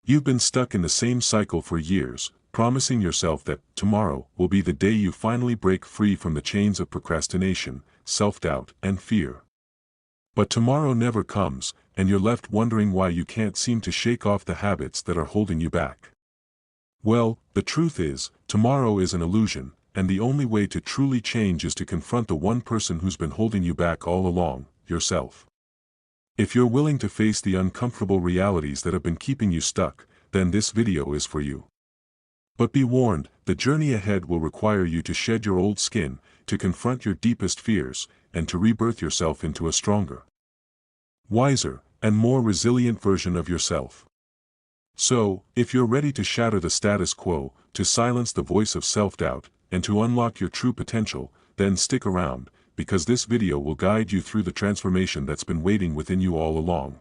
You've been stuck in the same cycle for years, promising yourself that tomorrow will be the day you finally break free from the chains of procrastination, self-doubt, and fear. But tomorrow never comes, and you're left wondering why you can't seem to shake off the habits that are holding you back. Well, the truth is, tomorrow is an illusion, and the only way to truly change is to confront the one person who's been holding you back all along, yourself. If you're willing to face the uncomfortable realities that have been keeping you stuck, then this video is for you. But be warned, the journey ahead will require you to shed your old skin, to confront your deepest fears, and to rebirth yourself into a stronger, wiser, and more resilient version of yourself. So, if you're ready to shatter the status quo, to silence the voice of self-doubt, and to unlock your true potential, then stick around, because this video will guide you through the transformation that's been waiting within you all along.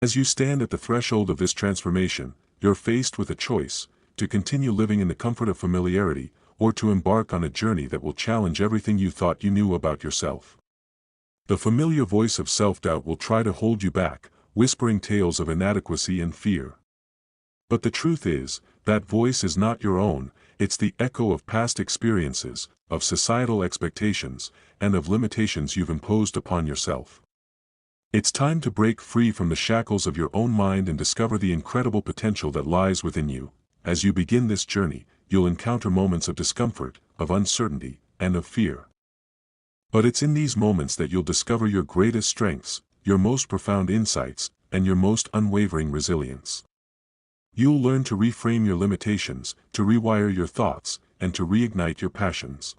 As you stand at the threshold of this transformation, you're faced with a choice: to continue living in the comfort of familiarity, or to embark on a journey that will challenge everything you thought you knew about yourself. The familiar voice of self-doubt will try to hold you back, whispering tales of inadequacy and fear. But the truth is, that voice is not your own. It's the echo of past experiences, of societal expectations, and of limitations you've imposed upon yourself. It's time to break free from the shackles of your own mind and discover the incredible potential that lies within you. As you begin this journey, you'll encounter moments of discomfort, of uncertainty, and of fear. But it's in these moments that you'll discover your greatest strengths, your most profound insights, and your most unwavering resilience. You'll learn to reframe your limitations, to rewire your thoughts, and to reignite your passions.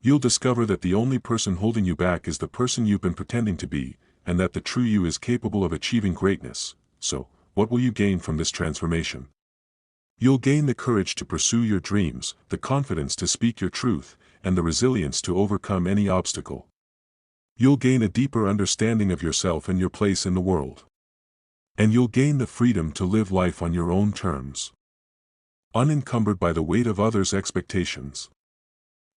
You'll discover that the only person holding you back is the person you've been pretending to be, and that the true you is capable of achieving greatness. So, what will you gain from this transformation? You'll gain the courage to pursue your dreams, the confidence to speak your truth, and the resilience to overcome any obstacle. You'll gain a deeper understanding of yourself and your place in the world. And you'll gain the freedom to live life on your own terms, unencumbered by the weight of others' expectations.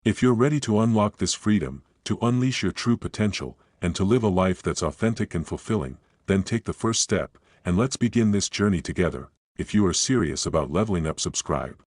If you're ready to unlock this freedom, to unleash your true potential, and to live a life that's authentic and fulfilling, then take the first step, and let's begin this journey together. If you are serious about leveling up, subscribe.